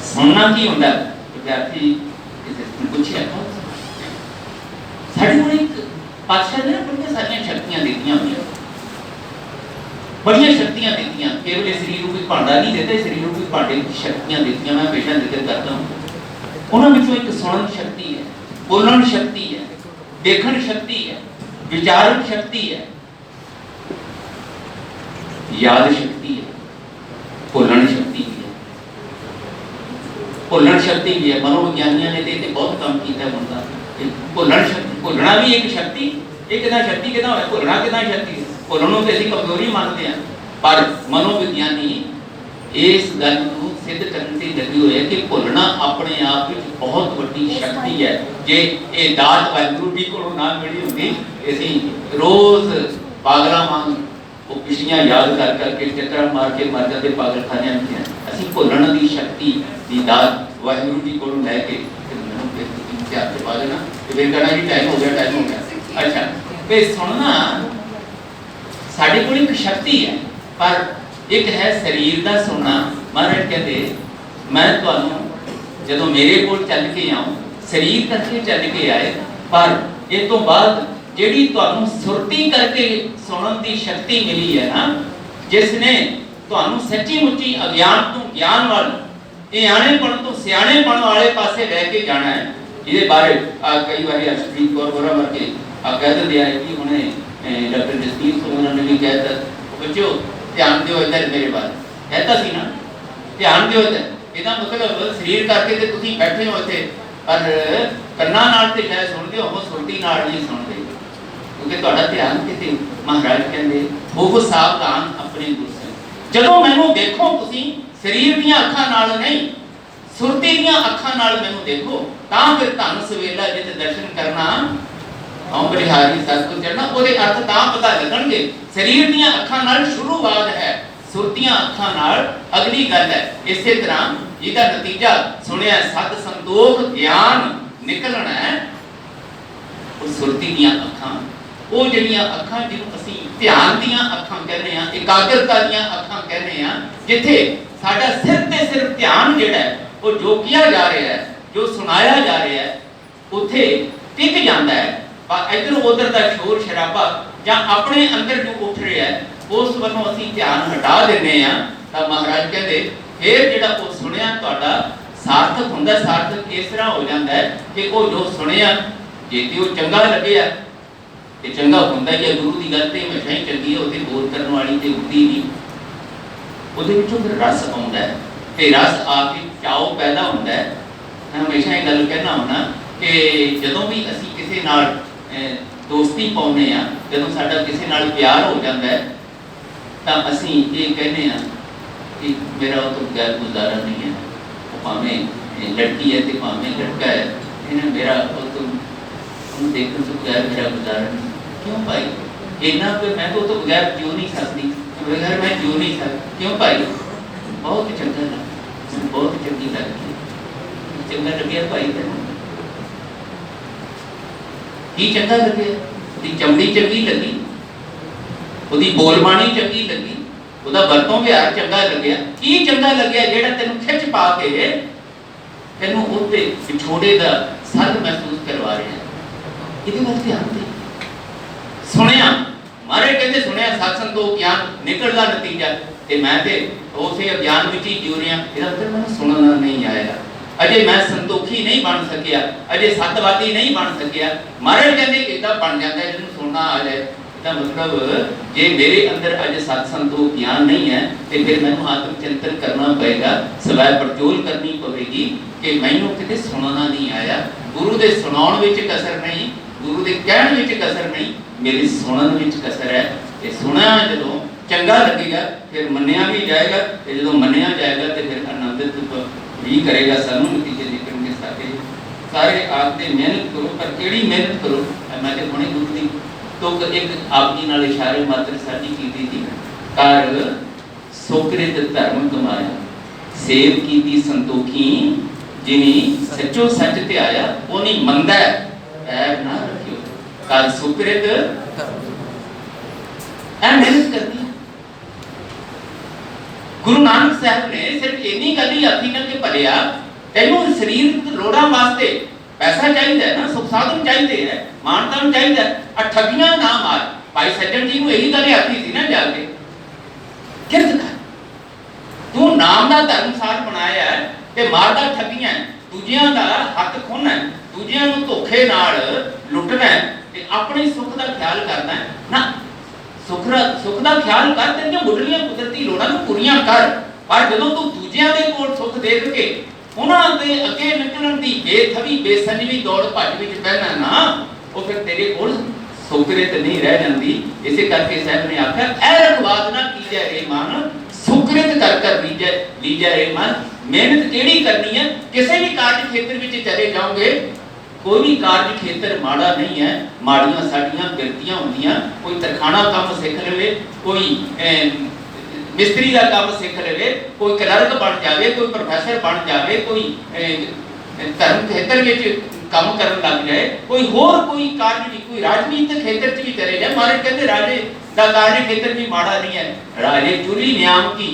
सुनना की होंदा विद्यार्थी पूछे साढ़े को एक पातशाह ने बड़िया सारिया शक्तियां देतियां हुई, बड़िया शक्तियां देतियां, केवल शरीर को कोई भांडा नहीं देता, शरीर को कोई भांडे की शक्तियां देतियां। मैं हमेशा जिक्र करता हूँ उन्होंने विचों एक सुनन शक्ति है, बोलन शक्ति है, देखन शक्ति है, विचारन शक्ति है, याद शक्ति है, भुलन शक्ति भी है, भुलन शक्ति भी है। मनोविज्ञानियों ने तो बहुत काम किया बनता भुलन शक्ति, भुलना भी एक शक्ति, एक शक्ति कितना है, भुलना कितना शक्ति है, भुलनों तो असं कमजोरी मानते हैं, पर मनोविज्ञानी इस गल को सिद्ध करने से लगे हुए कि भुलना अपने आप में बहुत बड़ी शक्ति है। जे ये दात वाहिगुरू जी को ना मिली होंगी असीं रोज पागलों वांग वो पिछलियां याद कर करके चक्कर मार के मर जाते पागल खाने में। असीं भुलण की शक्ति की दात वाहिगुरू जी को लैके पागल ना फिर कहना जी टाइम हो गया, टाइम हो गया। अच्छा तो सुनना साढ़े को एक शक्ति है, पर एक है शरीर का सुनना। महाराज कहते मैं तुहानू जदों मेरे को चल के आऊँ शरीर करके चल के आए, पर इस तो बाद जिहड़ी तुहानू सुरती करके सुनन की शक्ति मिली है ना, जिसने तुहानू सच्ची मुच्ची अज्ञान तो ज्ञान वाल आणेपण तो सियाणेपण वाले पासे लैके जाना है। ये बारे कई बार हरप्रीत कौर गोरा वर्गे कह दिया है कि उन्हें डॉक्टर जसवीर सोना ने भी कहता बच्चों ध्यान दो इधर मेरे बारे कहता सी ना, ध्यान दो इधर, ਇਹਦਾ मतलब शरीर करके ते तुसी बैठे हो इत्थे पर ਕੰਨਾਂ ਨਾਲ ਤੇ शायद सुनते हो सुरती नाल नहीं सुनते, क्योंकि ਤੁਹਾਡਾ ध्यान किते महाराज कहंदे ਉਹ सावधान अपने गुरु से ਜਦੋਂ ਮੈਨੂੰ ਦੇਖੋ ਤੁਸੀਂ शरीर ਦੀਆਂ ਅੱਖਾਂ ਨਾਲ नहीं सुरती ਦੀਆਂ ਅੱਖਾਂ ਨਾਲ ਮੈਨੂੰ देखो ਤਾਂ ਫਿਰ ਧੰਨ ਸਵੇਲਾ ਜਿਤ दर्शन करना औं बलिहारी सतगुर चढ़ना ਉਹਦੇ अर्थ ਤਾਂ पता लगणगे। शरीर ਦੀਆਂ ਅੱਖਾਂ ਨਾਲ शुरुआत है, सुरतियां ਅੱਖਾਂ ਨਾਲ अगली गल है। इसे तरह जिहदा नतीजा सुनिया सत संतोख ज्ञान निकलना है, ਉਹ सुरती ਦੀਆਂ ਅੱਖਾਂ ਉਹ ਜਿਹੜੀਆਂ ਅੱਖਾਂ ਜਿਹਨੂੰ ਅਸੀਂ ਧਿਆਨ ਦੀਆਂ ਅੱਖਾਂ ਕਹਿੰਦੇ ਆ, ਇਕਾਗਰਤਾ ਦੀਆਂ ਅੱਖਾਂ ਕਹਿੰਦੇ ਆ, ਜਿੱਥੇ ਸਾਡਾ ਸਿਰ ਤੇ ਸਿਰਫ ਧਿਆਨ ਜਿਹੜਾ ਹੈ ਉਹ ਜੋ किया जा रहा है, जो सुनाया जा रहा है, ਉੱਥੇ ਟਿਕ ਜਾਂਦਾ ਹੈ। पर इधर उधर का शोर शराबा या अपने अंदर जो उठ रहा है उस वालों असीं ध्यान हटा देने आ, तो महाराज कहते फिर जिहड़ा वो सुनिया तुहाडा सार्थक हुंदा। सार्थक इस तरह हो जाता है कि वो जो सुनिया जे ते वो चंगा लगे ते चंगा हुंदा ही है। गुरु की गल ते हमेशा ही चंगी है, उहदे बोल करन वाली ते उठदी नहीं, उहदे विचों फिर रस आउंदा है ते रस आके चाओ पैदा हुंदा है। मैं हमेशा ये गल कहना हुंदा कि जदों भी असीं किसी नाल दोस्ती पाने आ, जदों साडा किसी नाल प्यार हो जाता है तो असीं ये कहने आ कि मेरा वो तो बगैर गुजारा नहीं है, वो भावें लड़की है तो भावें लड़का है, इन्हें मेरा वो तो उन्हें देखने से बगैर मेरा गुजारा नहीं। क्यों भाई इन्ना पे मैं तो बगैर जियो नहीं सकती, बगैर मैं जियो नहीं सकती। क्यों भाई बहुत चंगा लगा, बहुत चंगी लगती, चंगा लगे भाई तेन की चंगा लगे, उसकी चमड़ी चंगी लगी, उसकी बोलबाणी चंगी लगी, उसका वरतों व्यवहार चंगा लगे, की चंगा लगे जिहड़ा तेनू खिच पा के तेनू उसते विछोड़े का सर्द महसूस करवा रहा है। इहदे वल ध्यान दे सुनिया मारे कहते सुनिया सत्संग तो ज्ञान निकलदा नतीजा ते मैं ते उसे अज्ञान विच ही जीव रहा। इहदा मतलब मैनूं सुनना नहीं आएगा, अजे मैं संतोखी नहीं बन सकिया, अजे सतवादी नहीं बन सकिया। महाराज कहते इदा बन जाता है जिन्होंने सुनना आ जाए। इसका मतलब जे मेरे अंदर अज सत्संग ज्ञान नहीं है तो फिर मैं आत्मचिंतन करना पएगा, सवै पड़चोल करनी पवेगी कि मैनू किते सुनना नहीं आया। गुरु के सुनाउण विच कसर नहीं, गुरु के कहण विच कसर नहीं, मेरे सुनन विच कसर है। ये सुनिया जो चंगा लगेगा फिर मन्निया भी जाएगा, जो मन्निया जाएगा तो फिर आनंदित भी करेगा। सानू नतीजे निकलेंगे सारे सारे आखते मेहनत करो, पर केड़ी मेहनत करो। मैं तो हुणे गुरु दी तो एक आप जी नाल इशारे मात्र साझी कीती थी, कर सुकृत धर्म कमाया, सेव कीती संतोखी, जिनी सच्चो सच ते आया, ओनी मंदा पैर ना रखियो। कर सुकृत मेहनत करनी। गुरु नानक साहब ने सिर्फ इन्नी गल ही आखी ना कि भलिया तेनू शरीर लोड़ा वास्ते पैसा चाहिए ना, सुख साधन चाहिए है, मानतान चाहिए, ठगियां ना मार। भाई सज्जन जी को यही गल आखी थी ना जाके, किरत कर तू नाम का धर्मसार बनाया है ते मारदा ठगियां, दूजियां दा हक खोना है, दूजियां नू धोखे नाल लुटना है ते अपने सुख का ख्याल करना है ना। सुख का ख्याल कर, तेरियां मुढ़लियां कुदरती लोड़ां नू पूरीआं कर, पर जदों तू दूजियां दे कोल सुख देख के उन्हां दे अगे निकलण दी बेथवी बेसंजवी दौड़ भज विच बहना ना, वो फिर तेरे कोल सुकृत नहीं रह जाती। इसे करके साहब ने आख्या ऐरगवाद ना कीजिए रे मन, सुकृत कर कर लीजिए रे मन। मेहनत केड़ी करनी है, किसी भी कार्य क्षेत्र में चले जाओगे, कोई भी कार्य क्षेत्र माड़ा नहीं है। माड़ियां साड़ियां बिरतियां होंदियां, कोई तरखाना काम सीख लवे, कोई मिस्त्री का काम सीख लवे, कोई क्लर्क बन जाए, कोई प्रोफैसर बन जाए, कोई धर्म क्षेत्र में काम करन लग जाए, कोई होर कोई कार्य भी, कोई राजनीतिक क्षेत्र च भी चले जाए। महाराज कहते राजे का कार्य क्षेत्र भी माड़ा नहीं है। राजे चुली न्याम की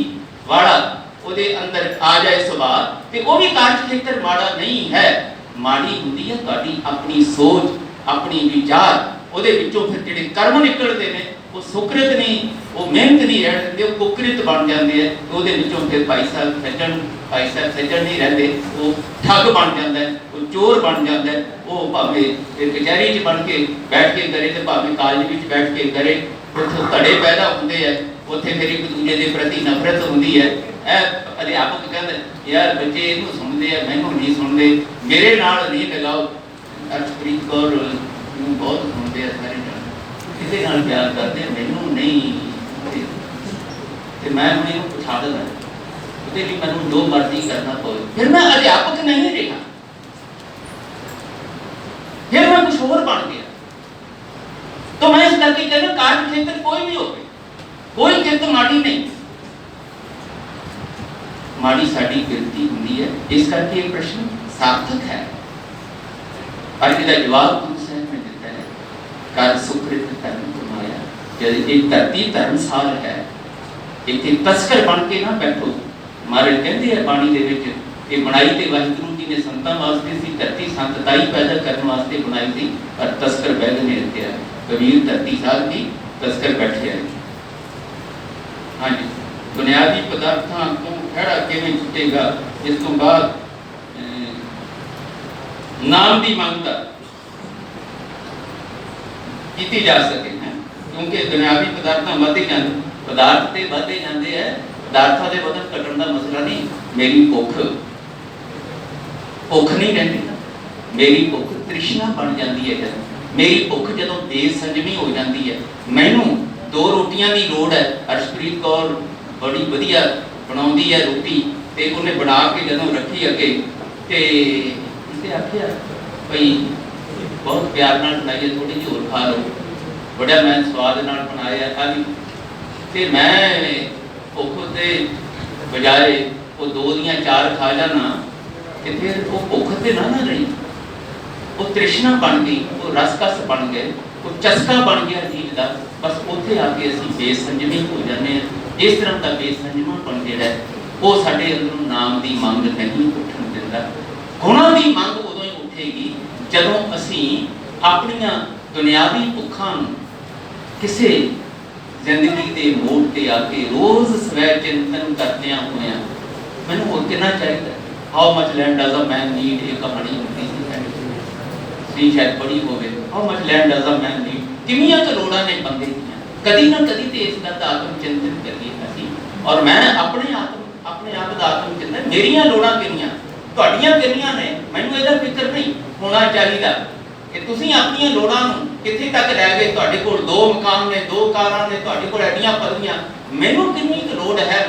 वाड़ा ਉਹਦੇ अंदर आ जाए सुभाव ते वो भी कार्य क्षेत्र माड़ा नहीं है। माड़ी हुंदी है तुहाडी अपनी सोच, अपनी विचार, ਉਹਦੇ ਵਿੱਚੋਂ फिर ਜਿਹੜੇ कर्म निकलते हैं वो सुकृत नहीं, वो मेहनत नहीं रहते, वो कुकृत बन जाते हैं। ਉਹਦੇ ਵਿੱਚੋਂ फिर भाई साहब सज्जन नहीं रहते, वो ठग बन जाता है, वो चोर बन जाता है। वो भावें कचहरी च बन के बैठ के करे तो भावें कॉलेज में बैठ के करे, उत्थे धड़े पैदा होंदे है, उत्थे फिर एक दूजे के प्रति नफरत होंदी है। अध्यापक कहते यार बच्चे इनू सुनते हैं, मैनू नहीं सुनते, मेरे नाल नहीं लगाओ। अर्शप्रीत कौर बहुत सुनते हैं सारे, किसी नाल प्यार करते हैं, मैनू नहीं। तो मैं उन्हें पुछा देना, उसके लिए मैनू जो मर्जी करना पवे, फिर मैं अध्यापक नहीं रहा, फिर मैं कुछ और बन गया। तो मैं इस करके कहना कार्य क्षेत्र कोई भी हो, कोई किरत माड़ी नहीं, माड़ी साड़ी किरती हुंदी है। इस करके ये प्रश्न सार्थक है। और इसका जवाब गुरु साहब ने दिता है, कर सुकृत धर्म कमाया। जब एक धरती धर्मसाल है, इतने तस्कर बन के ना बैठो। महाराज कहते हैं बाणी दे विच कि बनाई ते वाहिगुरू जी ने संतां वास्ते सी, धरती संतताई पैदा करने वास्ते बनाई थी, पर तस्कर बैठ ने रखा। कबीर धरती साल की तस्कर बैठे है। हाँ जी, बुनियादी पदार्थों को खड़ा किवें छुटेगा, इस तो बाद नाम की मांगता की जा सके है, क्योंकि बुनियादी पदार्थों बढ़ते जाते, पदार्थ तो बढ़ते जाते हैं, पदार्थों के बदन घटन का मसला नहीं। मेरी भुख नहीं रहती, मेरी भुख तृष्णा बन जाती है। जब मेरी भुख जो बेसंजमी हो जाती है, मैनू 2 रोटियां की लोड़ है। अर्शप्रीत कौर बड़ी वधिया बनाउंदी है रोटी, ते उन्हें बना के जदों रखी अगे ते इसे आखिया भाई बहुत प्यार नाल बनाई, थोड़ी जी होर खा लो, बड़ा मैं स्वाद नाल बनाया खा ली। ते मैं भुख के बजाय वो 2 दियां 4 खा जाना, ते फिर वो भुख ते ना रही, वो तृष्णा बन गई, वो रसकस बन गए, वो चस्का बन गया चीज का। बस उत्थे आके असीं बेसंजमी हो जाते हैं। इस तरह का बेसंजमापन जिहड़ा है वो साडे अंदरों नाम की मंग नहीं उठन दिंदा। गुणां की मंग उदों ही उठेगी जदों असीं अपनियां दुनियावी भुखां नूं किसी जिंदगी के मोड़ ते आके रोज़ स्वै चिंतन करदियां होइआं मैनूं होर कितना चाहिए। How much land does a man need, एक कहानी होती सी शायद पढ़ी होवे, how much land does a man need, ਕਿੰਨੀਆਂ ਕੁ ਲੋੜਾਂ ਨੇ ਬੰਦੇ ਦੀਆਂ। ਕਦੀ ਨਾ ਕਦੀ ਤੇ ਇਸ ਗੱਲ ਦਾ ਆਤਮ ਚਿੰਤਨ ਕਰੀਏ ਅਸੀਂ। ਔਰ ਮੈਂ ਆਪਣੇ ਆਪ ਦਾ ਆਤਮ ਚਿੰਤਨ, ਮੇਰੀਆਂ ਲੋੜਾਂ ਕਿੰਨੀਆਂ, ਤੁਹਾਡੀਆਂ ਕਿੰਨੀਆਂ ਨੇ, ਮੈਨੂੰ ਇਹਦਾ ਫਿਕਰ ਨਹੀਂ ਹੋਣਾ ਚਾਹੀਦਾ ਕਿ ਤੁਸੀਂ ਆਪਣੀਆਂ ਲੋੜਾਂ ਨੂੰ ਕਿੱਥੇ ਤੱਕ ਲੈ ਗਏ। ਤੁਹਾਡੇ ਕੋਲ 2 ਮਕਾਨ ਨੇ, 2 ਕਾਰਾਂ ਨੇ, ਤੁਹਾਡੇ ਕੋਲ ਐਡੀਆਂ ਪਦਵੀਆਂ, ਮੈਨੂੰ ਕਿੰਨੀ ਕੁ ਲੋੜ ਹੈ